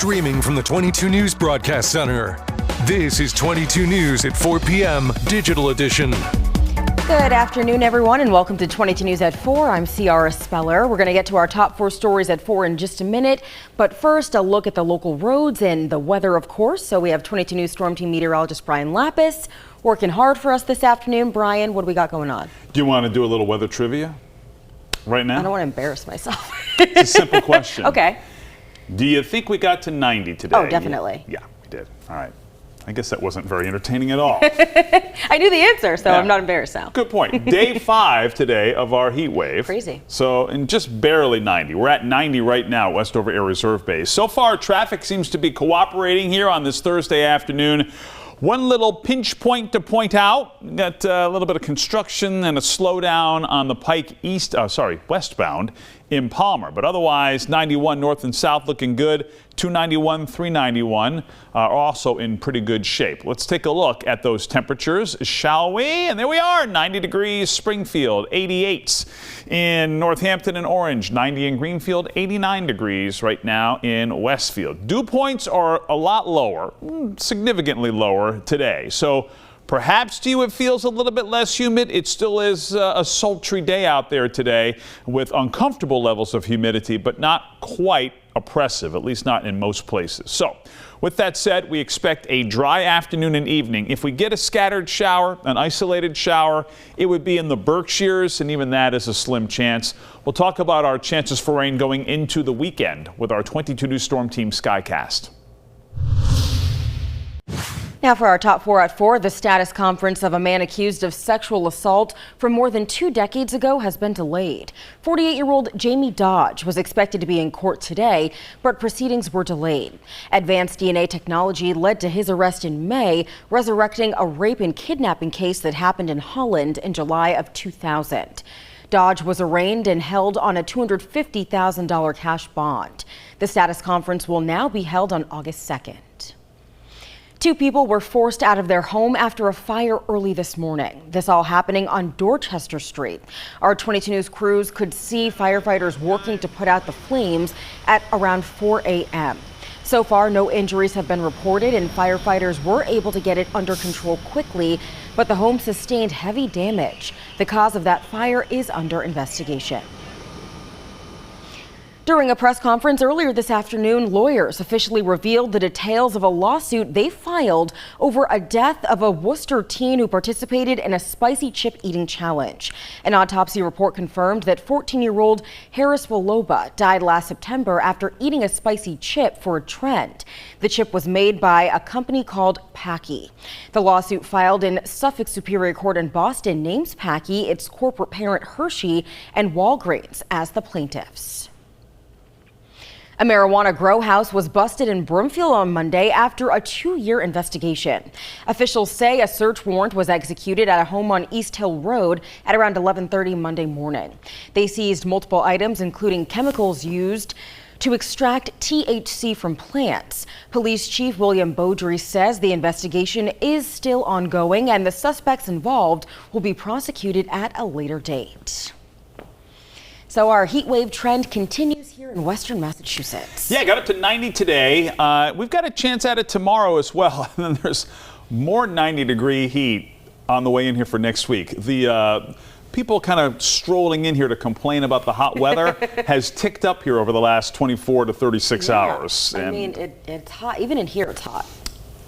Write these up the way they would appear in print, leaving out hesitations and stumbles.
streaming from the 22 News Broadcast Center. This is 22 News at 4 p.m. Digital Edition. Good afternoon, everyone, and welcome to 22 News at 4. I'm Ciara Speller. We're going to get to our top 4 stories at 4 in just a minute. But first, a look at the local roads and the weather, of course. So we have 22 News Storm Team meteorologist Brian Lapis working hard for us this afternoon. Brian, what do we got going on? Do you want to do a little weather trivia right now? I don't want to embarrass myself. It's a simple question. Okay. Do you think we got to 90 today? Oh, definitely. Yeah, we did. All right. I guess that wasn't very entertaining at all. I knew the answer, so yeah. I'm not embarrassed now. Good point. Day 5 today of our heat wave. Crazy. So, and just barely 90. We're at 90 right now, Westover Air Reserve Base. So far, traffic seems to be cooperating here on this Thursday afternoon. One little pinch point to point out. We've got a little bit of construction and a slowdown on the Pike westbound in Palmer. But otherwise, 91 north and south looking good. 291, 391 are also in pretty good shape. Let's take a look at those temperatures, shall we? And there we are, 90 degrees Springfield, 88 in Northampton and Orange, 90 in Greenfield, 89 degrees right now in Westfield. Dew points are a lot lower, significantly lower today. So perhaps to you it feels a little bit less humid. It still is a sultry day out there today with uncomfortable levels of humidity, but not quite oppressive, at least not in most places. So with that said, we expect a dry afternoon and evening. If we get a scattered shower, an isolated shower, it would be in the Berkshires, and even that is a slim chance. We'll talk about our chances for rain going into the weekend with our 22 News Storm Team Skycast. Now for our top 4 at 4, the status conference of a man accused of sexual assault from more than 2 decades ago has been delayed. 48-year-old Jamie Dodge was expected to be in court today, but proceedings were delayed. Advanced DNA technology led to his arrest in May, resurrecting a rape and kidnapping case that happened in Holland in July of 2000. Dodge was arraigned and held on a $250,000 cash bond. The status conference will now be held on August 2nd. 2 people were forced out of their home after a fire early this morning. This all happening on Dorchester Street. Our 22 News crews could see firefighters working to put out the flames at around 4 a.m. So far, no injuries have been reported, and firefighters were able to get it under control quickly, but the home sustained heavy damage. The cause of that fire is under investigation. During a press conference earlier this afternoon, lawyers officially revealed the details of a lawsuit they filed over a death of a Worcester teen who participated in a spicy chip eating challenge. An autopsy report confirmed that 14-year-old Harris Waloba died last September after eating a spicy chip for a trend. The chip was made by a company called Packy. The lawsuit filed in Suffolk Superior Court in Boston names Packy, its corporate parent Hershey, and Walgreens as the plaintiffs. A marijuana grow house was busted in Broomfield on Monday after a 2-year investigation. Officials say a search warrant was executed at a home on East Hill Road at around 11:30 Monday morning. They seized multiple items, including chemicals used to extract THC from plants. Police Chief William Beaudry says the investigation is still ongoing and the suspects involved will be prosecuted at a later date. So our heat wave trend continues here in western Massachusetts. Yeah, got up to 90 today. We've got a chance at it tomorrow as well. And then there's more 90-degree heat on the way in here for next week. The people kind of strolling in here to complain about the hot weather has ticked up here over the last 24 to 36 hours. I mean, it's hot. Even in here, it's hot.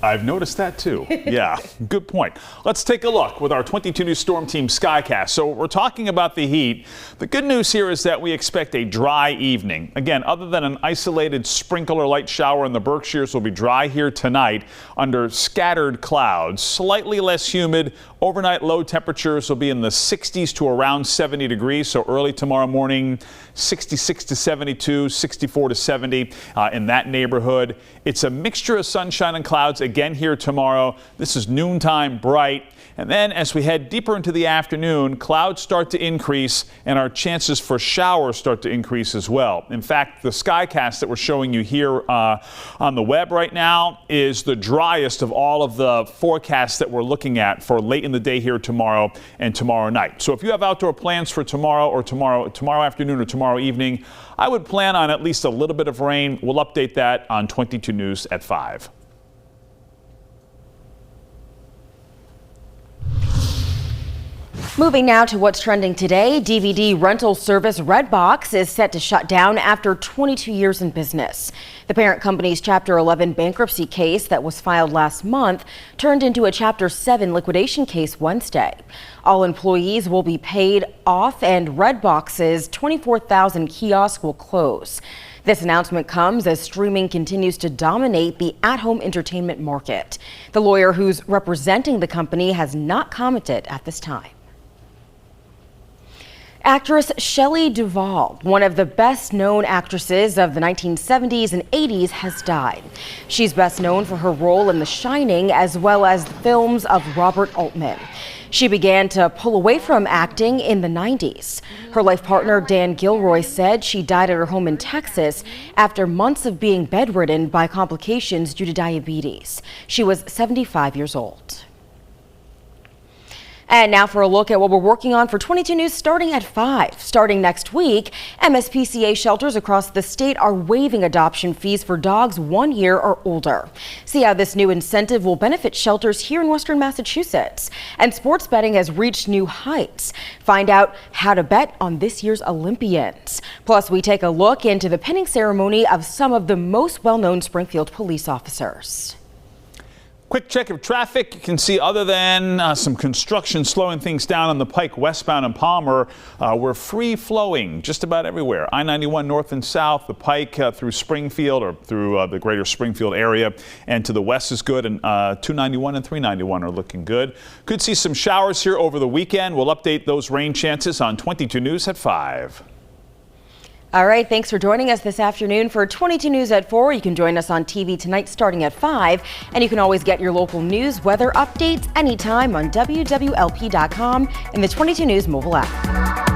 I've noticed that too. Yeah, good point. Let's take a look with our 22 News Storm Team Skycast. So we're talking about the heat. The good news here is that we expect a dry evening. Again, other than an isolated sprinkle or light shower in the Berkshires, will be dry here tonight under scattered clouds. Slightly less humid. Overnight low temperatures will be in the 60s to around 70 degrees. So early tomorrow morning, 66 to 72, 64 to 70 in that neighborhood. It's a mixture of sunshine and clouds again here tomorrow. This is noontime bright. And then as we head deeper into the afternoon, clouds start to increase and our chances for showers start to increase as well. In fact, the Skycast that we're showing you here on the web right now is the driest of all of the forecasts that we're looking at for late in the day here tomorrow and tomorrow night. So if you have outdoor plans for tomorrow or tomorrow afternoon or tomorrow tomorrow evening. I would plan on at least a little bit of rain. We'll update that on 22 News at 5. Moving now to what's trending today, DVD rental service Redbox is set to shut down after 22 years in business. The parent company's Chapter 11 bankruptcy case that was filed last month turned into a Chapter 7 liquidation case Wednesday. All employees will be paid off and Redbox's 24,000 kiosks will close. This announcement comes as streaming continues to dominate the at-home entertainment market. The lawyer who's representing the company has not commented at this time. Actress Shelley Duvall, one of the best-known actresses of the 1970s and 80s, has died. She's best known for her role in The Shining as well as the films of Robert Altman. She began to pull away from acting in the 90s. Her life partner, Dan Gilroy, said she died at her home in Texas after months of being bedridden by complications due to diabetes. She was 75 years old. And now for a look at what we're working on for 22 News starting at 5. Starting next week, MSPCA shelters across the state are waiving adoption fees for dogs 1 year or older. See how this new incentive will benefit shelters here in Western Massachusetts. And sports betting has reached new heights. Find out how to bet on this year's Olympians. Plus, we take a look into the pinning ceremony of some of the most well-known Springfield police officers. Quick check of traffic. You can see other than some construction slowing things down on the Pike westbound in Palmer, we're free flowing just about everywhere. I-91 north and south, the Pike through Springfield or through the greater Springfield area, and to the west is good, and 291 and 391 are looking good. Could see some showers here over the weekend. We'll update those rain chances on 22 News at 5. All right, thanks for joining us this afternoon for 22 News at 4. You can join us on TV tonight starting at 5. And you can always get your local news, weather updates anytime on wwlp.com and the 22 News mobile app.